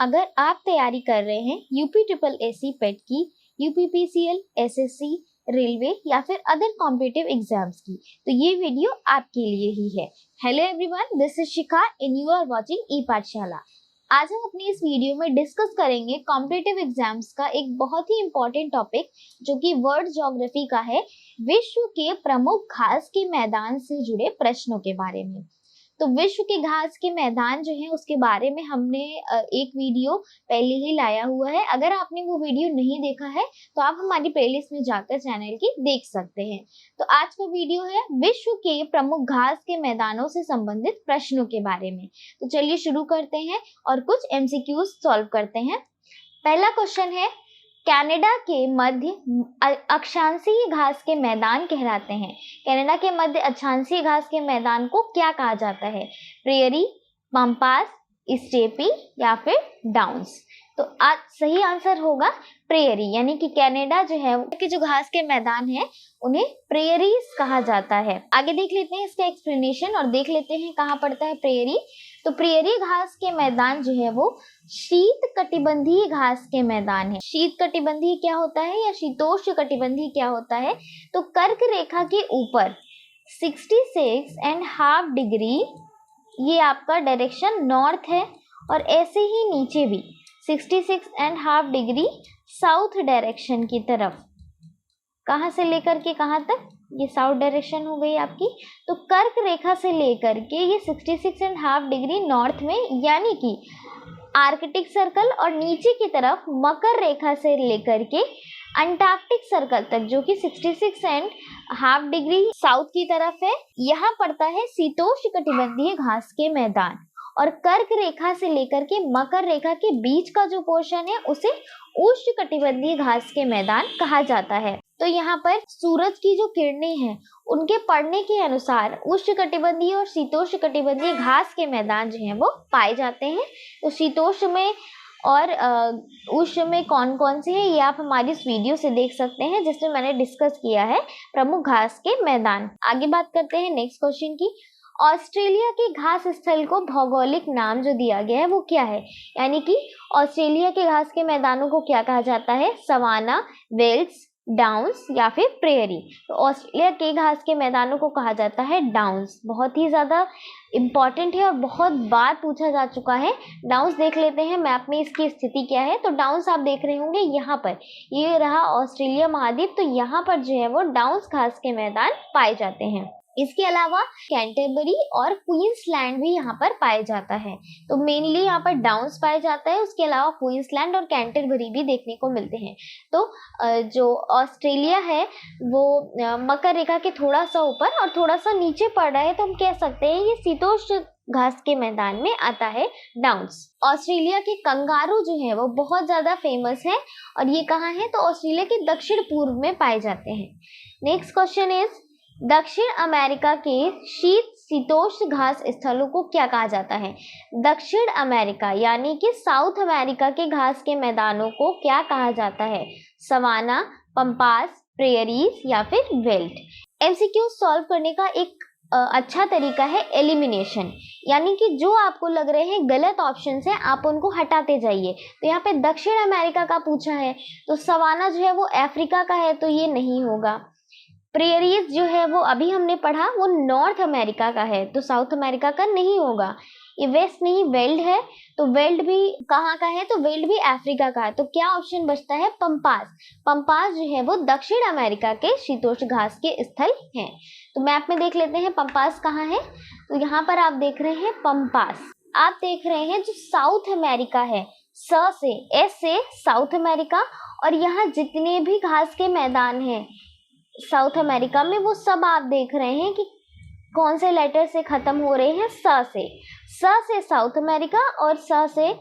अगर आप तैयारी कर रहे हैं यूपी ट्रिपल एससी पेट की, यूपीपीसीएल, एसएससी, रेलवे या फिर अदर कॉम्पिटिटिव एग्जाम्स की, तो ये वीडियो आपके लिए ही है। Hello everyone, this is Shikha and you are watching e Pathshala. आज हम अपनी इस वीडियो में डिस्कस करेंगे कॉम्पिटिटिव एग्जाम्स का एक बहुत ही इंपॉर्टेंट टॉपिक जो कि वर्ल्ड ज्योग्राफी का है, विश्व के प्रमुख घास के मैदान से जुड़े प्रश्नों के बारे में। तो विश्व के घास के मैदान जो है उसके बारे में हमने एक वीडियो पहले ही लाया हुआ है। अगर आपने वो वीडियो नहीं देखा है तो आप हमारी प्लेलिस्ट में जाकर चैनल की देख सकते हैं। तो आज का वीडियो है विश्व के प्रमुख घास के मैदानों से संबंधित प्रश्नों के बारे में। तो चलिए शुरू करते हैं और कुछ एमसीक्यूज सॉल्व करते हैं। पहला क्वेश्चन है, कनाडा के मध्य अक्षांशीय घास के मैदान कहलाते हैं। कनाडा के मध्य अक्षांशीय घास के मैदान को क्या कहा जाता है? प्रेयरी, पम्पास, स्टेपी या फिर डाउन्स। तो आज सही आंसर होगा प्रेयरी, यानी कि कनाडा जो है कि जो घास के मैदान है उन्हें प्रेयरीज कहा जाता है। आगे देख लेते हैं इसका एक्सप्लेनेशन और देख लेते हैं कहाँ पड़ता है प्रेयरी। तो प्रेयरी घास के मैदान जो है वो शीत कटिबंधीय घास के मैदान है। शीत कटिबंधीय क्या होता है या शीतोष्ण कटिबंधीय क्या होता है? तो कर्क रेखा के ऊपर 66.5 डिग्री ये आपका डायरेक्शन नॉर्थ है और ऐसे ही नीचे भी 66.5 डिग्री साउथ डायरेक्शन की तरफ। कहाँ से लेकर के कहाँ तक? ये साउथ डायरेक्शन हो गई आपकी। तो कर्क रेखा से लेकर के ये 66.5 डिग्री नॉर्थ में, यानी कि आर्कटिक सर्कल, और नीचे की तरफ मकर रेखा से लेकर के अंटार्कटिक सर्कल तक जो कि 66.5 डिग्री साउथ की तरफ है, यहाँ पड़ता है शीतोष्ण कटिबंधीय घास के मैदान। और कर्क रेखा से लेकर के मकर रेखा के बीच का जो पोर्शन है उसे उष्ण कटिबंधीय घास के मैदान कहा जाता है। तो यहाँ पर सूरज की जो किरणें हैं उनके पड़ने के अनुसार उष्ण कटिबंधीय और शीतोष्ण कटिबंधीय घास के मैदान जो हैं वो पाए जाते हैं। तो शीतोष्ण में और उष्ण में कौन कौन से हैं ये आप हमारी इस वीडियो से देख सकते हैं जिसमें मैंने डिस्कस किया है प्रमुख घास के मैदान। आगे बात करते हैं नेक्स्ट क्वेश्चन की। ऑस्ट्रेलिया के घास स्थल को भौगोलिक नाम जो दिया गया है वो क्या है? यानी कि ऑस्ट्रेलिया के घास के मैदानों को क्या कहा जाता है? सवाना, वेल्स, डाउन्स या फिर प्रेयरी। तो ऑस्ट्रेलिया के घास के मैदानों को कहा जाता है डाउन्स। बहुत ही ज़्यादा इम्पॉर्टेंट है और बहुत बार पूछा जा चुका है। डाउन्स देख लेते हैं मैप में इसकी स्थिति क्या है। तो डाउन्स आप देख रहे होंगे यहाँ पर, ये रहा ऑस्ट्रेलिया महाद्वीप। तो यहाँ पर जो है वो डाउन्स घास के मैदान पाए जाते हैं। इसके अलावा कैंटरबरी और क्वींसलैंड भी यहाँ पर पाया जाता है। तो मेनली यहाँ पर डाउन्स पाया जाता है, उसके अलावा क्वींसलैंड और कैंटरबरी भी देखने को मिलते हैं। तो जो ऑस्ट्रेलिया है वो मकर रेखा के थोड़ा सा ऊपर और थोड़ा सा नीचे पड़ रहा है, तो हम कह सकते हैं ये शीतोष्ण घास के मैदान में आता है डाउन्स। ऑस्ट्रेलिया के कंगारू जो है वो बहुत ज्यादा फेमस है और ये कहाँ है? तो ऑस्ट्रेलिया के दक्षिण पूर्व में पाए जाते हैं। नेक्स्ट क्वेश्चन इज, दक्षिण अमेरिका के शीत शीतोष्ण घास स्थलों को क्या कहा जाता है? दक्षिण अमेरिका यानी कि साउथ अमेरिका के घास के मैदानों को क्या कहा जाता है? सवाना, पम्पास, प्रेयरीज या फिर वेल्ट। एमसीक्यू सॉल्व करने का एक अच्छा तरीका है एलिमिनेशन, यानी कि जो आपको लग रहे हैं गलत ऑप्शन है आप उनको हटाते जाइए। तो यहाँ पे दक्षिण अमेरिका का पूछा है, तो सवाना जो है वो अफ्रीका का है, तो ये नहीं होगा। प्रेयरीज जो है वो अभी हमने पढ़ा वो नॉर्थ अमेरिका का है, तो साउथ अमेरिका का नहीं होगा। ये वेस्ट नहीं, वेल्ड है, तो वेल्ड भी कहाँ का है? तो वेल्ड भी अफ्रीका का है। तो क्या ऑप्शन बचता है? पंपास। पंपास जो है वो दक्षिण अमेरिका के शीतोष्ण घास के स्थल हैं। तो मैप में देख लेते हैं पंपास कहाँ है। तो यहाँ पर आप देख रहे हैं पंपास, आप देख रहे हैं जो साउथ अमेरिका है, एस से साउथ अमेरिका, और यहाँ जितने भी घास के मैदान हैं साउथ अमेरिका में वो सब आप देख रहे हैं कि कौन से लेटर से खत्म हो रहे हैं? स से साउथ अमेरिका और स से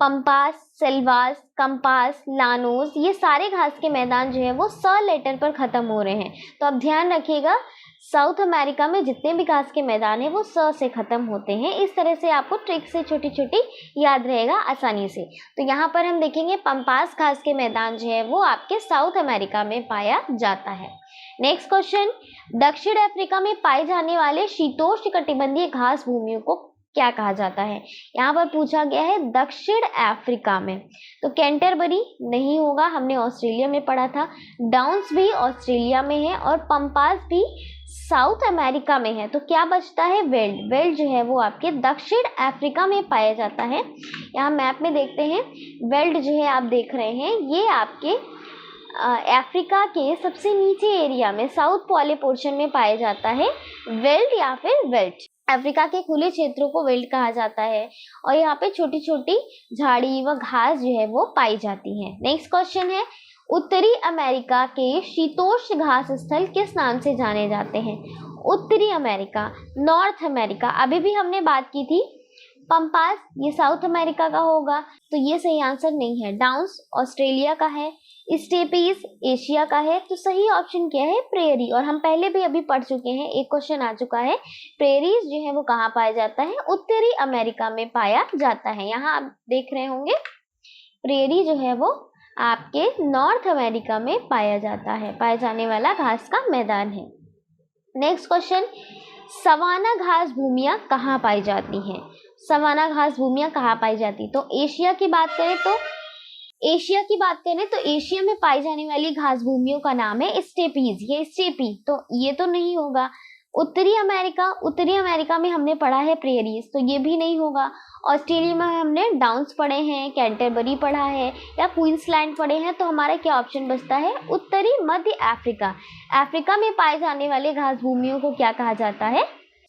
पंपास, सेल्वास, कंपास, लानोस, ये सारे घास के मैदान जो है वो स लेटर पर खत्म हो रहे हैं। तो आप ध्यान रखिएगा, साउथ अमेरिका में जितने भी घास के मैदान है वो स से खत्म होते हैं। इस तरह से आपको ट्रिक से छोटी छोटी याद रहेगा आसानी से। तो यहाँ पर हम देखेंगे पंपास घास के मैदान जो है वो आपके साउथ अमेरिका में पाया जाता है। नेक्स्ट क्वेश्चन, दक्षिण अफ्रीका में पाए जाने वाले शीतोष्ण कटिबंधीय घास भूमियों को क्या कहा जाता है? यहाँ पर पूछा गया है दक्षिण अफ्रीका में, तो कैंटरबरी नहीं होगा, हमने ऑस्ट्रेलिया में पढ़ा था। डाउन्स भी ऑस्ट्रेलिया में है और पंपास भी साउथ अमेरिका में है, तो क्या बचता है? वेल्ड। वेल्ड जो है वो आपके दक्षिण अफ्रीका में पाया जाता है। यहाँ मैप में देखते हैं, वेल्ड जो है आप देख रहे हैं ये आपके अफ्रीका के सबसे नीचे एरिया में साउथ पोले पोर्शन में पाया जाता है वेल्ड या फिर वेल्ट। अफ्रीका के खुले क्षेत्रों को वेल्ट कहा जाता है और यहाँ पे छोटी छोटी झाड़ी व घास जो है वो पाई जाती है। नेक्स्ट क्वेश्चन है, उत्तरी अमेरिका के शीतोष्ण घास स्थल किस नाम से जाने जाते हैं? उत्तरी अमेरिका, नॉर्थ अमेरिका, अभी भी हमने बात की थी पंपास, ये साउथ अमेरिका का होगा, तो ये सही आंसर नहीं है। डाउन्स ऑस्ट्रेलिया का है, स्टेपीज एशिया का है, तो सही ऑप्शन क्या है? प्रेयरी। और हम पहले भी अभी पढ़ चुके हैं, एक क्वेश्चन आ चुका है, प्रेयरीज जो है वो कहाँ पाया जाता है? उत्तरी अमेरिका में पाया जाता है। यहाँ आप देख रहे होंगे प्रेयरी जो है वो आपके नॉर्थ अमेरिका में पाया जाता है, पाया जाने वाला घास का मैदान है। नेक्स्ट क्वेश्चन, सवाना घास भूमियां कहाँ पाई जाती हैं? सवाना घास भूमियां कहाँ पाई जाती? तो एशिया की बात करें तो एशिया में पाई जाने वाली घास भूमियों का नाम है स्टेपीज। ये स्टेपी, तो ये तो नहीं होगा। उत्तरी अमेरिका में हमने पढ़ा है प्रेरीज, तो ये भी नहीं होगा। ऑस्ट्रेलिया में हमने डाउन्स पढ़े हैं, कैंटरबरी पढ़ा है या क्वींसलैंड पढ़े हैं, तो हमारा क्या ऑप्शन बचता है? उत्तरी मध्य अफ्रीका। अफ्रीका में पाए जाने वाले घास भूमियों को क्या कहा जाता है?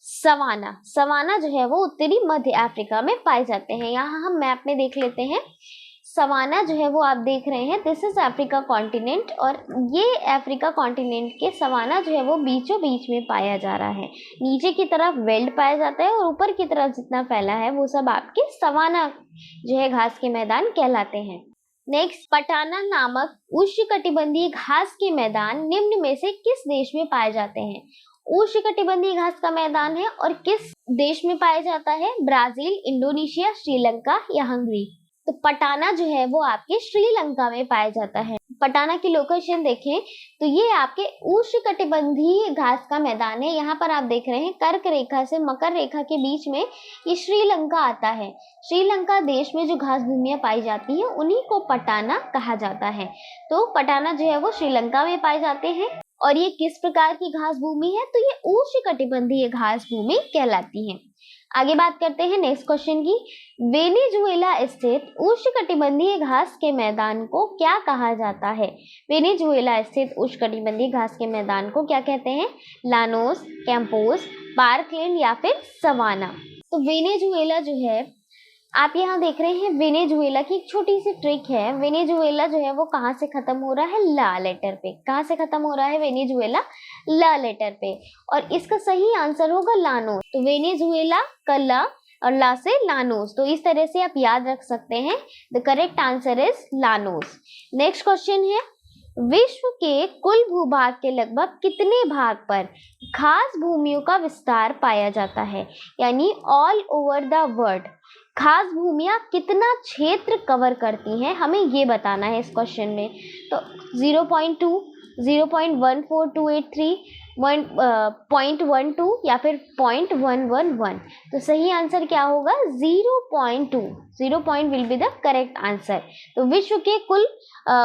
सवाना। सवाना जो है वो उत्तरी मध्य अफ्रीका में पाए जाते हैं। यहाँ हम मैप में देख लेते हैं, सवाना जो है वो आप देख रहे हैं, दिस इज अफ्रीका कॉन्टिनेंट, और ये अफ्रीका कॉन्टिनेंट के सवाना जो है वो बीचों बीच में पाया जा रहा है। नीचे की तरफ वेल्ड पाया जाता है और ऊपर की तरफ जितना फैला है वो सब आपके सवाना जो है घास के मैदान कहलाते हैं। नेक्स्ट, पटाना नामक उष्णकटिबंधीय घास के मैदान निम्न में से किस देश में पाए जाते हैं? उष्णकटिबंधीय घास का मैदान है और किस देश में पाया जाता है? ब्राजील, इंडोनेशिया, श्रीलंका या हंगरी। तो पटाना जो है वो आपके श्रीलंका में पाया जाता है। पटाना की लोकेशन देखें तो ये आपके उष्णकटिबंधीय घास का मैदान है। यहाँ पर आप देख रहे हैं कर्क रेखा से मकर रेखा के बीच में ये श्रीलंका आता है। श्रीलंका देश में जो घास भूमियां पाई जाती हैं उन्हीं को पटाना कहा जाता है। तो पटाना जो है वो श्रीलंका में पाए जाते हैं। और ये किस प्रकार की घास भूमि है? तो ये उष्णकटिबंधीय घास भूमि कहलाती है। आगे बात करते हैं नेक्स्ट क्वेश्चन की। वेनेजुएला स्थित उष्णकटिबंधीय घास के मैदान को क्या कहा जाता है? वेनेजुएला स्थित उष्णकटिबंधीय घास के मैदान को क्या कहते हैं? लानोस, कैंपोस, पार्कलैंड या फिर सवाना। तो वेनेजुएला जो है आप यहाँ देख रहे हैं, वेनेजुएला की एक छोटी सी ट्रिक है। वेनेजुएला जो है वो कहाँ से खत्म हो रहा है? ला लेटर पे। कहाँ से खत्म हो रहा है वेनेजुएला? ला लेटर पे। और इसका सही आंसर होगा लानोस। तो वेनेजुएला का ला और ला से लानोस, तो इस तरह से आप याद रख सकते हैं। The correct answer is Llanos. Next question है, विश्व के कुल भूभाग के लगभग कितने भाग पर घास भूमियों का विस्तार पाया जाता है? यानी ऑल ओवर द वर्ल्ड घास भूमियां कितना क्षेत्र कवर करती हैं, हमें ये बताना है इस क्वेश्चन में। तो 0.2, 0.14283, 0.12 या फिर 0.111। तो सही आंसर क्या होगा? 0.2। 0 will be the correct answer. तो विश्व के कुल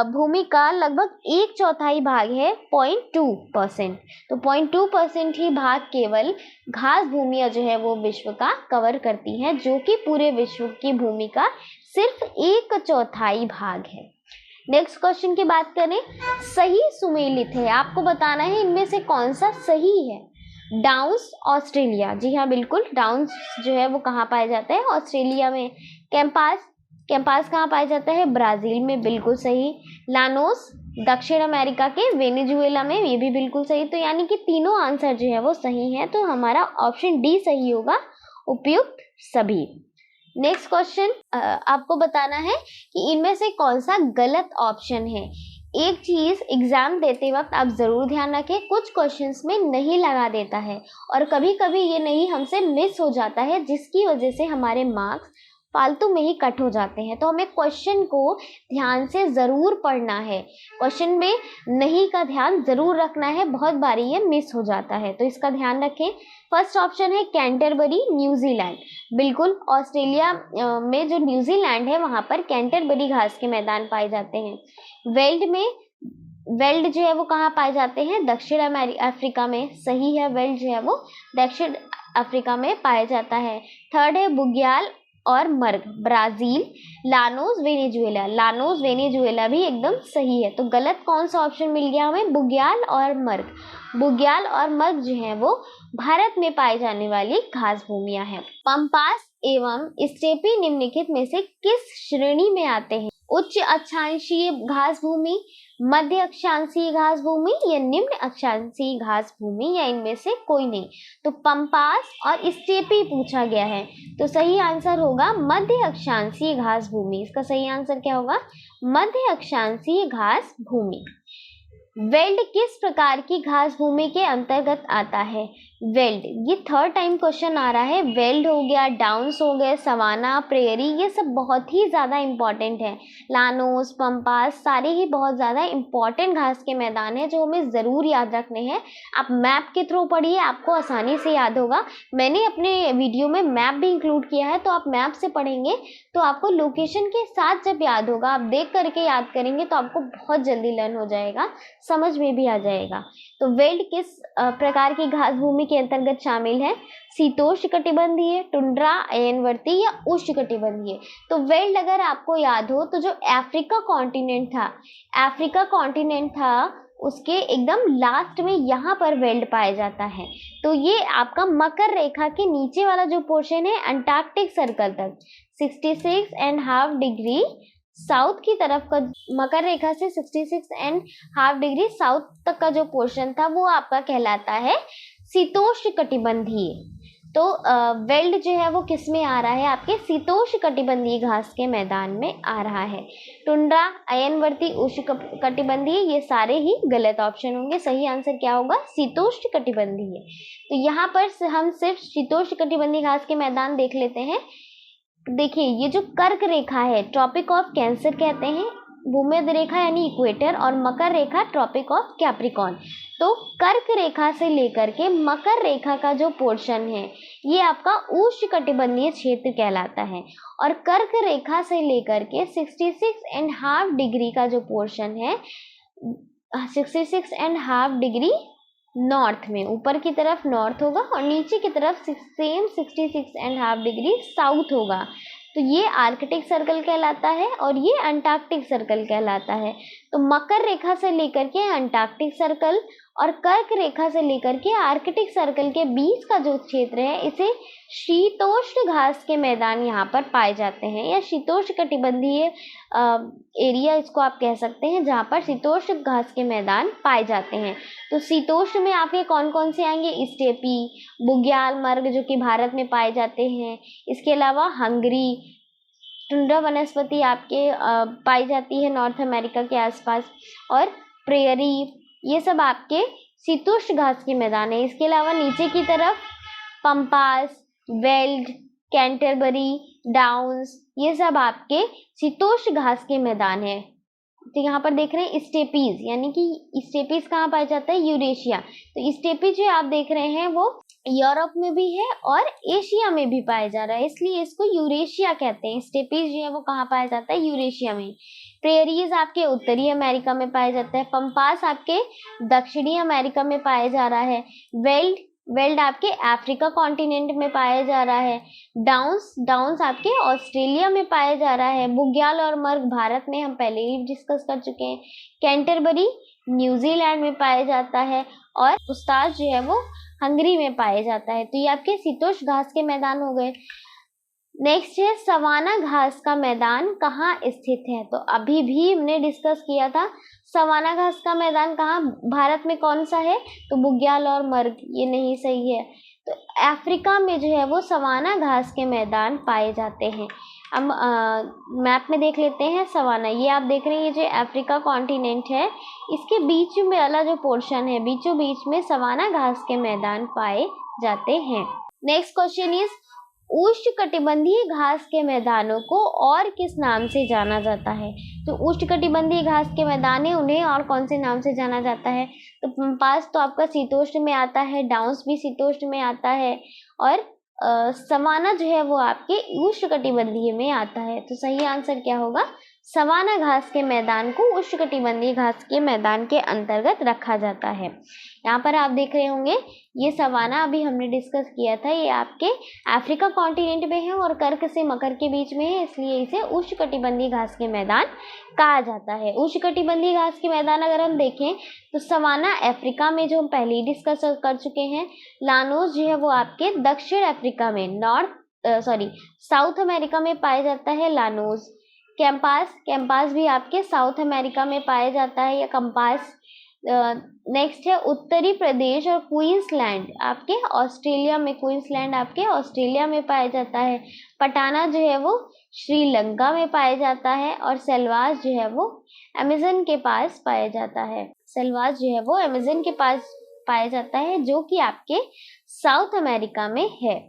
भूमि का लगभग 1/4 भाग है 0.2%। तो 0.2% ही भाग केवल घास भूमियां जो है वो विश्व का कवर करती हैं, जो कि पूरे विश्व की भूमि का सिर्फ 1/4 भाग है। नेक्स्ट क्वेश्चन की बात करें, सही सुमेलित है, आपको बताना है इनमें से कौन सा सही है। डाउन्स ऑस्ट्रेलिया, जी हाँ बिल्कुल, डाउन्स जो है वो कहाँ पाया जाता है? ऑस्ट्रेलिया में। कैंपास कहाँ पाया जाता है? ब्राजील में, बिल्कुल सही। लानोस दक्षिण अमेरिका के वेनेजुएला में, ये भी बिल्कुल सही। तो यानी कि तीनों आंसर जो है वो सही है, तो हमारा ऑप्शन डी सही होगा, उपयुक्त सभी। नेक्स्ट क्वेश्चन, आपको बताना है कि इनमें से कौन सा गलत ऑप्शन है। एक चीज एग्जाम देते वक्त आप जरूर ध्यान रखें, कुछ क्वेश्चंस में नहीं लगा देता है और कभी कभी ये नहीं हमसे मिस हो जाता है, जिसकी वजह से हमारे मार्क्स फालतू में ही कट हो जाते हैं। तो हमें क्वेश्चन को ध्यान से ज़रूर पढ़ना है, क्वेश्चन में नहीं का ध्यान ज़रूर रखना है, बहुत बारी ये मिस हो जाता है, तो इसका ध्यान रखें। फर्स्ट ऑप्शन है कैंटरबरी न्यूजीलैंड। बिल्कुल, ऑस्ट्रेलिया में जो न्यूजीलैंड है वहाँ पर कैंटरबरी घास के मैदान पाए जाते हैं। वेल्ड जो है वो कहाँ पाए जाते हैं? दक्षिण अफ्रीका में। सही है, वेल्ड जो है वो दक्षिण अफ्रीका में पाया जाता है। थर्ड है बुग्याल और marg, Brazil. Llanos Venezuela, Llanos Venezuela भी एकदम सही है। तो गलत कौन सा ऑप्शन मिल गया हमें? बुग्याल और मर्ग। बुग्याल और मर्ग जो है वो भारत में पाई जाने वाली घास भूमियां हैं। पंपास एवं स्टेपी निम्नलिखित में से किस श्रेणी में आते हैं? उच्च अक्षांशीय घास भूमि, मध्य अक्षांशीय घास भूमि या निम्न अक्षांशीय घास भूमि, या इनमें से कोई नहीं। तो पंपास और स्टेपी पूछा गया है, तो सही आंसर होगा मध्य अक्षांशीय घास भूमि। इसका सही आंसर क्या होगा? मध्य अक्षांशीय घास भूमि। वेल्ड किस प्रकार की घास भूमि के अंतर्गत आता है? वेल्ड, ये थर्ड टाइम क्वेश्चन आ रहा है। वेल्ड हो गया, डाउन्स हो गए, सवाना, प्रेयरी, ये सब बहुत ही ज़्यादा इंपॉर्टेंट है। लानोस, पंपास, सारे ही बहुत ज़्यादा इंपॉर्टेंट घास के मैदान हैं जो हमें ज़रूर याद रखने हैं। आप मैप के थ्रू पढ़िए, आपको आसानी से याद होगा। मैंने अपने वीडियो में मैप भी इंक्लूड किया है, तो आप मैप से पढ़ेंगे तो आपको लोकेशन के साथ जब याद होगा, आप देख करके याद करेंगे तो आपको बहुत जल्दी लर्न हो जाएगा, समझ में भी आ जाएगा। तो वेल्ड किस प्रकार की घास भूमि के अंतर्गत शामिल है? शीतोष्णकटिबंधीय, टुंड्रा, अयनवर्ती या उष्णकटिबंधीय। तो वेल्ड अगर आपको याद हो तो जो अफ्रीका कॉन्टिनेंट था उसके एकदम लास्ट में यहाँ पर वेल्ड पाया जाता है। तो ये आपका मकर रेखा के नीचे वाला जो पोर्शन है अंटार्कटिक सर्कल तक 66.5 डिग्री साउथ की तरफ का, मकर रेखा से 66.5 डिग्री साउथ तक का जो पोर्शन था वो आपका कहलाता है शीतोष्णकटिबंधीय। तो वेल्ड जो है वो किस में आ रहा है? आपके शीतोष्णकटिबंधीय घास के मैदान में आ रहा है। टुंड्रा, अयनवर्ती, उष्णकटिबंधीय, ये सारे ही गलत ऑप्शन होंगे। सही आंसर क्या होगा? शीतोष्णकटिबंधीय। तो यहाँ पर हम सिर्फ शीतोष्णकटिबंधीय घास के मैदान देख लेते हैं। देखिए, ये जो कर्क रेखा है ट्रॉपिक ऑफ कैंसर कहते हैं, भूमध्य रेखा यानी इक्वेटर, और मकर रेखा ट्रॉपिक ऑफ कैप्रिकॉर्न। तो कर्क रेखा से लेकर के मकर रेखा का जो पोर्शन है ये आपका उष्णकटिबंधीय क्षेत्र कहलाता है, और कर्क रेखा से लेकर के 66.5 डिग्री का जो पोर्शन है 66.5 डिग्री नॉर्थ में, ऊपर की तरफ नॉर्थ होगा और नीचे की तरफ सेम 66.5 डिग्री साउथ होगा। तो ये आर्कटिक सर्कल कहलाता है और ये अंटार्कटिक सर्कल कहलाता है। तो मकर रेखा से लेकर के अंटार्कटिक सर्कल और कर्क रेखा से लेकर के आर्कटिक सर्कल के बीच का जो क्षेत्र है इसे शीतोष्ण घास के मैदान यहाँ पर पाए जाते हैं, या शीतोष्णकटिबंधीय एरिया इसको आप कह सकते हैं, जहाँ पर शीतोष्ण घास के मैदान पाए जाते हैं। तो शीतोष्ण में आपके कौन कौन से आएंगे? स्टेपी, बुग्याल, मर्ग जो कि भारत में पाए जाते हैं। इसके अलावा हंगरी, टुंड्रा वनस्पति आपके पाई जाती है नॉर्थ अमेरिका के आसपास, और प्रेयरी, ये सब आपके शीतोष्ण घास के मैदान है। इसके अलावा नीचे की तरफ पंपास, वेल्ड, कैंटरबरी, डाउन्स, ये सब आपके शीतोष्ण घास के मैदान है। तो यहाँ पर देख रहे हैं स्टेपीज, यानी कि स्टेपीज कहाँ पाया जाता है? यूरेशिया। तो स्टेपी जो आप देख रहे हैं वो यूरोप में भी है और एशिया में भी पाया जा रहा है, इसलिए इसको यूरेशिया कहते हैं। स्टेपीज जो है वो कहाँ पाया जाता है? यूरेशिया में। प्रेयरीज आपके उत्तरी अमेरिका में पाया जाता है। पंपास आपके दक्षिणी अमेरिका में पाया जा रहा है। वेल्ड आपके अफ्रीका कॉन्टिनेंट में पाया जा रहा है। डाउन्स आपके ऑस्ट्रेलिया में पाया जा रहा है। बुग्याल और मर्ग भारत में हम पहले ही डिस्कस कर चुके हैं। कैंटरबरी न्यूजीलैंड में पाया जाता है, और पुस्ताज जो है वो हंगरी में पाया जाता है। तो ये आपके शीतोष्ण घास के मैदान हो गए। नेक्स्ट है सवाना घास का मैदान कहाँ स्थित है? तो अभी भी हमने डिस्कस किया था सवाना घास का मैदान कहाँ, भारत में कौन सा है? तो बुग्याल और मर्ग, ये नहीं सही है। तो अफ्रीका में जो है वो सवाना घास के मैदान पाए जाते हैं। हम मैप में देख लेते हैं सवाना, ये आप देख रहे हैं, ये जो अफ्रीका कॉन्टिनेंट है इसके बीच में वाला जो पोर्शन है, बीचों बीच में सवाना घास के मैदान पाए जाते हैं। नेक्स्ट क्वेश्चन इज उष्णकटिबंधीय घास के मैदानों को और किस नाम से जाना जाता है? तो उष्णकटिबंधीय घास के मैदान है, उन्हें और कौन से नाम से जाना जाता है? तो पास तो आपका शीतोष्ण में आता है, डाउन्स भी शीतोष्ण में आता है, और सवाना जो है वो आपके उष्णकटिबंधीय में आता है। तो सही आंसर क्या होगा? सवाना घास के मैदान को उष्णकटिबंधीय घास के मैदान के अंतर्गत रखा जाता है। यहाँ पर आप देख रहे होंगे ये सवाना अभी हमने डिस्कस किया था, ये आपके अफ्रीका कॉन्टिनेंट में है और कर्क से मकर के बीच में है, इसलिए इसे उष्णकटिबंधीय घास के मैदान कहा जाता है। उष्णकटिबंधीय घास के मैदान अगर हम देखें तो सवाना अफ्रीका में, जो हम पहले ही डिस्कस कर चुके हैं। लानोस जो है वो आपके दक्षिण अफ्रीका में, साउथ अमेरिका में पाया जाता है लानोस। कैंपास भी आपके साउथ अमेरिका में पाया जाता है, या कंपास। नेक्स्ट है उत्तरी प्रदेश और क्वींसलैंड आपके ऑस्ट्रेलिया में, क्वींसलैंड आपके ऑस्ट्रेलिया में पाया जाता है। पटाना जो है वो श्रीलंका में पाया जाता है, और सेल्वास जो है वो अमेज़न के पास पाया जाता है। सेल्वास जो है वो अमेज़न के पास पाया जाता है, जो कि आपके साउथ अमेरिका में है।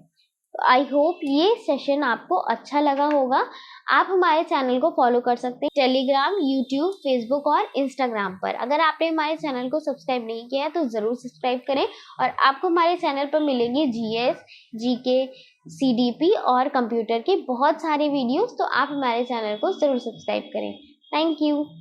आई होप ये सेशन आपको अच्छा लगा होगा। आप हमारे चैनल को फॉलो कर सकते हैं टेलीग्राम, यूट्यूब, फेसबुक और इंस्टाग्राम पर। अगर आपने हमारे चैनल को सब्सक्राइब नहीं किया है तो ज़रूर सब्सक्राइब करें, और आपको हमारे चैनल पर मिलेंगे जीएस, जीके, सीडीपी और कंप्यूटर के बहुत सारे वीडियोस, तो आप हमारे चैनल को ज़रूर सब्सक्राइब करें। Thank you.